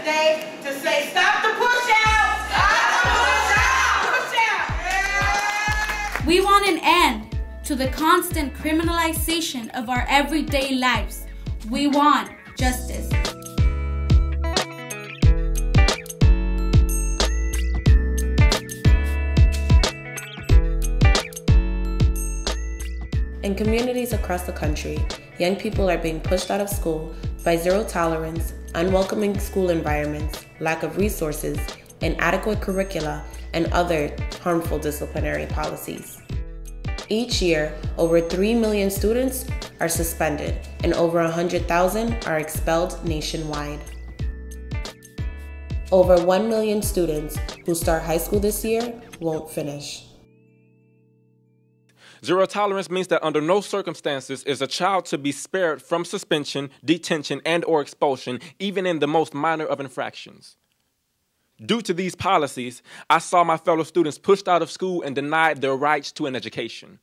today to say stop the push-out! Stop the push-out! Push-out! Yeah. We want an end to the constant criminalization of our everyday lives. We want justice. In communities across the country, young people are being pushed out of school by zero tolerance, unwelcoming school environments, lack of resources, inadequate curricula, and other harmful disciplinary policies. Each year, over 3 million students are suspended and over 100,000 are expelled nationwide. Over 1 million students who start high school this year won't finish. Zero tolerance means that under no circumstances is a child to be spared from suspension, detention, and/or expulsion, even in the most minor of infractions. Due to these policies, I saw my fellow students pushed out of school and denied their rights to an education.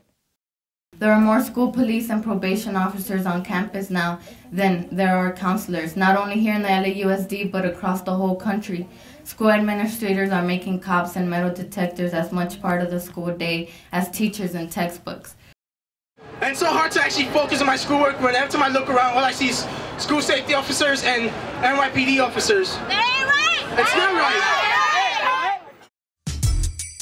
There are more school police and probation officers on campus now than there are counselors, not only here in the LAUSD, but across the whole country. School administrators are making cops and metal detectors as much part of the school day as teachers and textbooks. And it's so hard to actually focus on my schoolwork when every time I look around, all I see is school safety officers and NYPD officers. That ain't right! It's not right!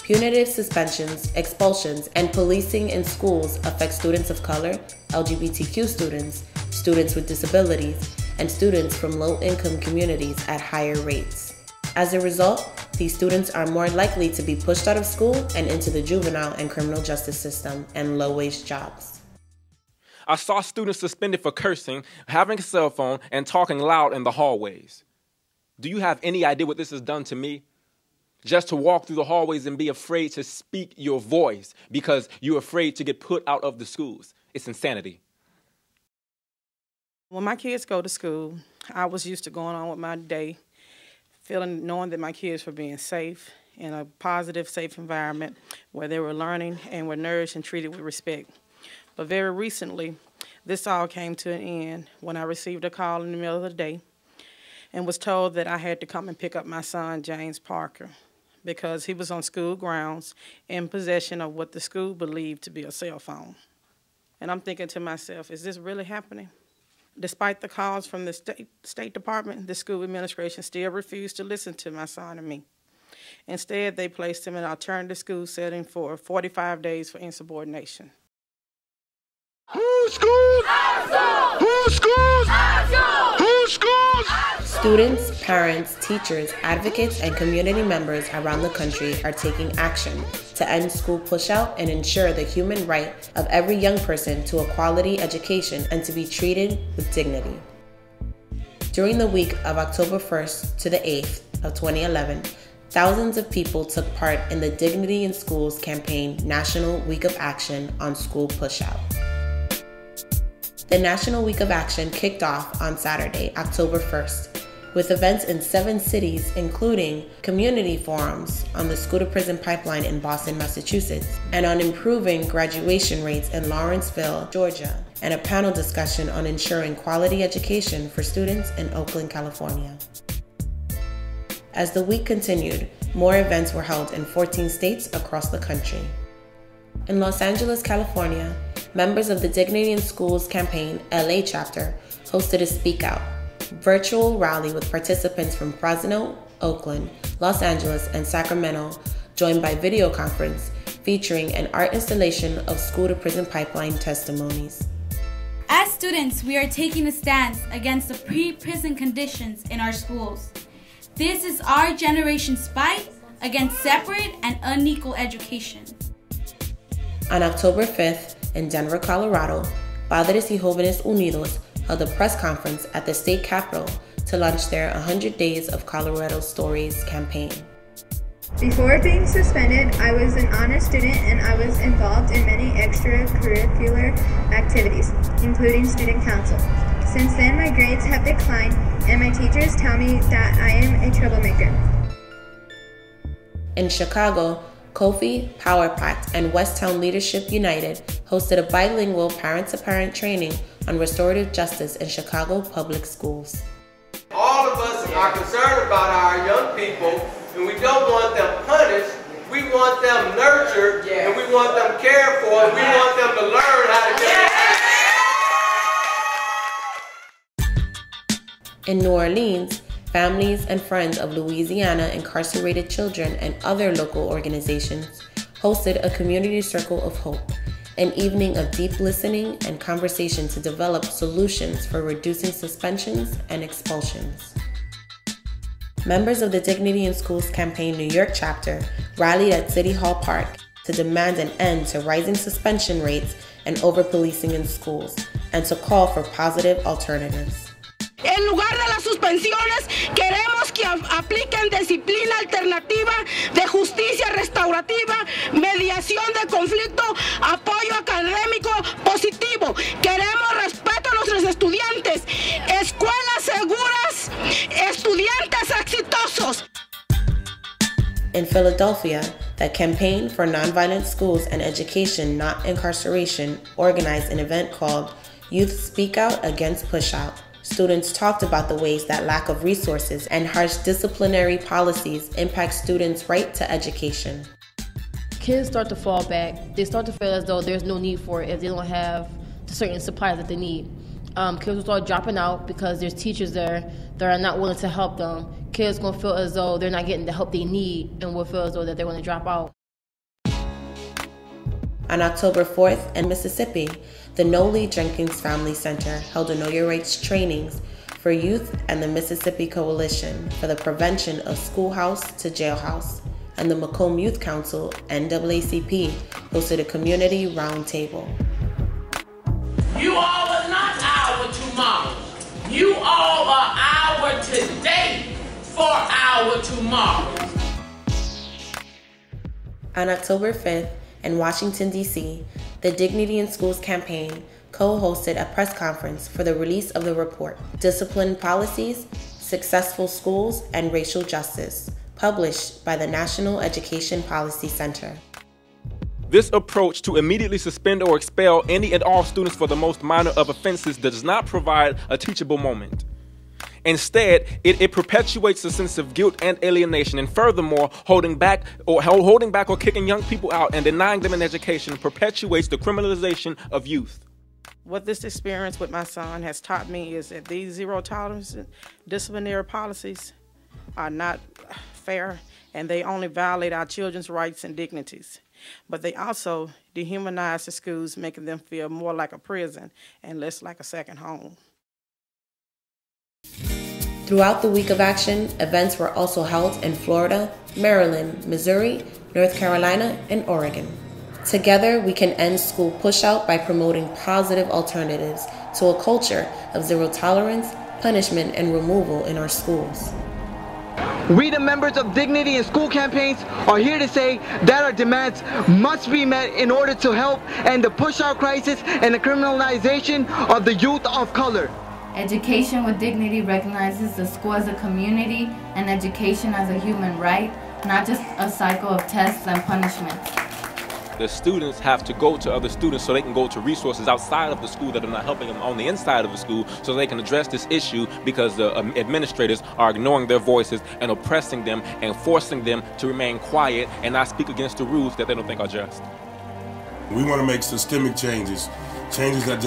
Punitive suspensions, expulsions, and policing in schools affect students of color, LGBTQ students, students with disabilities, and students from low-income communities at higher rates. As a result, these students are more likely to be pushed out of school and into the juvenile and criminal justice system and low-wage jobs. I saw students suspended for cursing, having a cell phone, and talking loud in the hallways. Do you have any idea what this has done to me? Just to walk through the hallways and be afraid to speak your voice because you're afraid to get put out of the schools. It's insanity. When my kids go to school, I was used to going on with my day, knowing that my kids were being safe in a positive, safe environment where they were learning and were nourished and treated with respect. But very recently, this all came to an end when I received a call in the middle of the day and was told that I had to come and pick up my son, James Parker, because he was on school grounds in possession of what the school believed to be a cell phone. And I'm thinking to myself, is this really happening? Despite the calls from the State Department, the school administration still refused to listen to my son and me. Instead, they placed him in an alternative school setting for 45 days for insubordination. Who schools? Who schools? Who schools? Students, parents, teachers, advocates, and community members around the country are taking action to end school pushout and ensure the human right of every young person to a quality education and to be treated with dignity. During the week of October 1st to the 8th of 2011, thousands of people took part in the Dignity in Schools campaign National Week of Action on School Pushout. The National Week of Action kicked off on Saturday, October 1st, with events in 7 cities, including community forums on the school-to-prison pipeline in Boston, Massachusetts, and on improving graduation rates in Lawrenceville, Georgia, and a panel discussion on ensuring quality education for students in Oakland, California. As the week continued, more events were held in 14 states across the country. In Los Angeles, California, members of the Dignity in Schools campaign LA chapter hosted a Speak Out virtual rally with participants from Fresno, Oakland, Los Angeles, and Sacramento, joined by video conference featuring an art installation of school-to-prison pipeline testimonies. As students, we are taking a stance against the pre-prison conditions in our schools. This is our generation's fight against separate and unequal education. On October 5th, in Denver, Colorado, Padres y Jóvenes Unidos held a press conference at the state capitol to launch their 100 Days of Colorado Stories campaign. Before being suspended, I was an honor student and I was involved in many extracurricular activities, including student council. Since then, my grades have declined and my teachers tell me that I am a troublemaker. In Chicago, Kofi, Power Pact, and Westtown Leadership United hosted a bilingual parent-to-parent training on restorative justice in Chicago public schools. All of us are conservative about our young people, and we don't want them punished. We want them nurtured, and we want them cared for, and we want them to learn how to get it. In New Orleans, families and friends of Louisiana incarcerated children and other local organizations hosted a community circle of hope, an evening of deep listening and conversation to develop solutions for reducing suspensions and expulsions. Members of the Dignity in Schools Campaign New York chapter rallied at City Hall Park to demand an end to rising suspension rates and over-policing in schools, and to call for positive alternatives. En lugar de las suspensiones, queremos que apliquen disciplina alternativa, de justicia restaurativa, mediación de conflicto, apoyo académico positivo. Queremos respeto a nuestros estudiantes, escuelas seguras, estudiantes exitosos. In Philadelphia, the Campaign for Nonviolent Schools and Education, Not Incarceration organized an event called Youth Speak Out Against Pushout. Students talked about the ways that lack of resources and harsh disciplinary policies impact students' right to education. Kids start to fall back. They start to feel as though there's no need for it if they don't have the certain supplies that they need. Kids will start dropping out because there's teachers there that are not willing to help them. Kids going to feel as though they're not getting the help they need and will feel as though that they're going to drop out. On October 4th in Mississippi, the Nolie Jenkins Family Center held a Know Your Rights trainings for youth, and the Mississippi Coalition for the Prevention of Schoolhouse to Jailhouse and the Macomb Youth Council, NAACP, hosted a community roundtable. You all are not our tomorrow. You all are our today for our tomorrow. On October 5th, in Washington, D.C., the Dignity in Schools campaign co-hosted a press conference for the release of the report, Discipline Policies, Successful Schools, and Racial Justice, published by the National Education Policy Center. This approach to immediately suspend or expel any and all students for the most minor of offenses does not provide a teachable moment. Instead, it perpetuates a sense of guilt and alienation, and furthermore, holding back or kicking young people out and denying them an education perpetuates the criminalization of youth. What this experience with my son has taught me is that these zero-tolerance disciplinary policies are not fair, and they only violate our children's rights and dignities. But they also dehumanize the schools, making them feel more like a prison and less like a second home. Throughout the week of action, events were also held in Florida, Maryland, Missouri, North Carolina, and Oregon. Together, we can end school pushout by promoting positive alternatives to a culture of zero tolerance, punishment, and removal in our schools. We, the members of Dignity in School campaigns, are here to say that our demands must be met in order to help end the pushout crisis and the criminalization of the youth of color. Education with Dignity recognizes the school as a community and education as a human right, not just a cycle of tests and punishments. The students have to go to other students so they can go to resources outside of the school that are not helping them on the inside of the school, so they can address this issue, because the administrators are ignoring their voices and oppressing them and forcing them to remain quiet and not speak against the rules that they don't think are just. We want to make systemic changes, changes that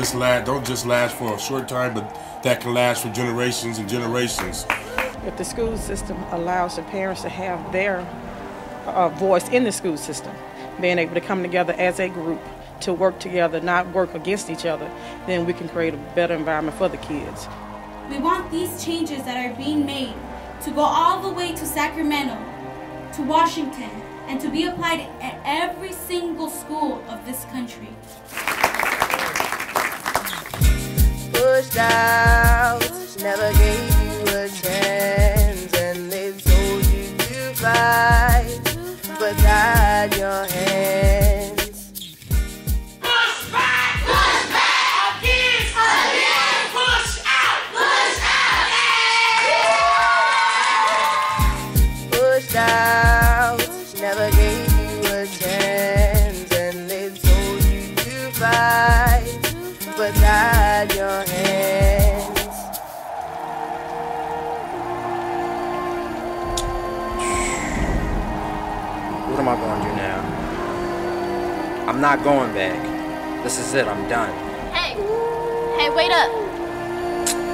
don't just last for a short time, but that can last for generations and generations. If the school system allows the parents to have their voice in the school system, being able to come together as a group to work together, not work against each other, then we can create a better environment for the kids. We want these changes that are being made to go all the way to Sacramento, to Washington, and to be applied at every single school of this country. Pushed out, never gave you a chance, and they told you to fight, but tied your hands. Push back! Push back! Against! Push out! Push out! Pushed out, never gave you a chance, and they told you to fight, but tied your hands. I going to do now? I'm not going back. This is it. I'm done. Hey, wait up.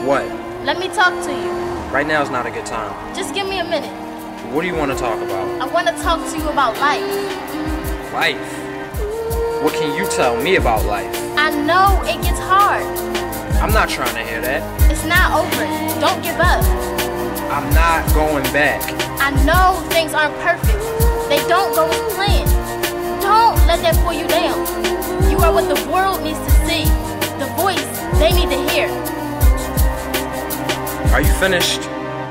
What? Let me talk to you. Right now is not a good time. Just give me a minute. What do you want to talk about? I want to talk to you about life. Life? What can you tell me about life? I know it gets hard. I'm not trying to hear that. It's not over. Don't give up. I'm not going back. I know things aren't perfect. They don't go as planned. Don't let that pull you down. You are what the world needs to see. The voice they need to hear. Are you finished?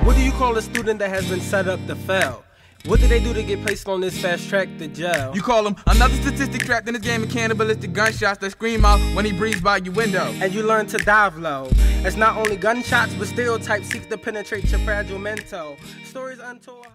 What do you call a student that has been set up to fail? What do they do to get placed on this fast track to jail? You call him another statistic trapped in this game of cannibalistic gunshots that scream out when he breathes by your window. And you learn to dive low. It's not only gunshots, but stereotypes seek to penetrate your fragile mental. Stories untold.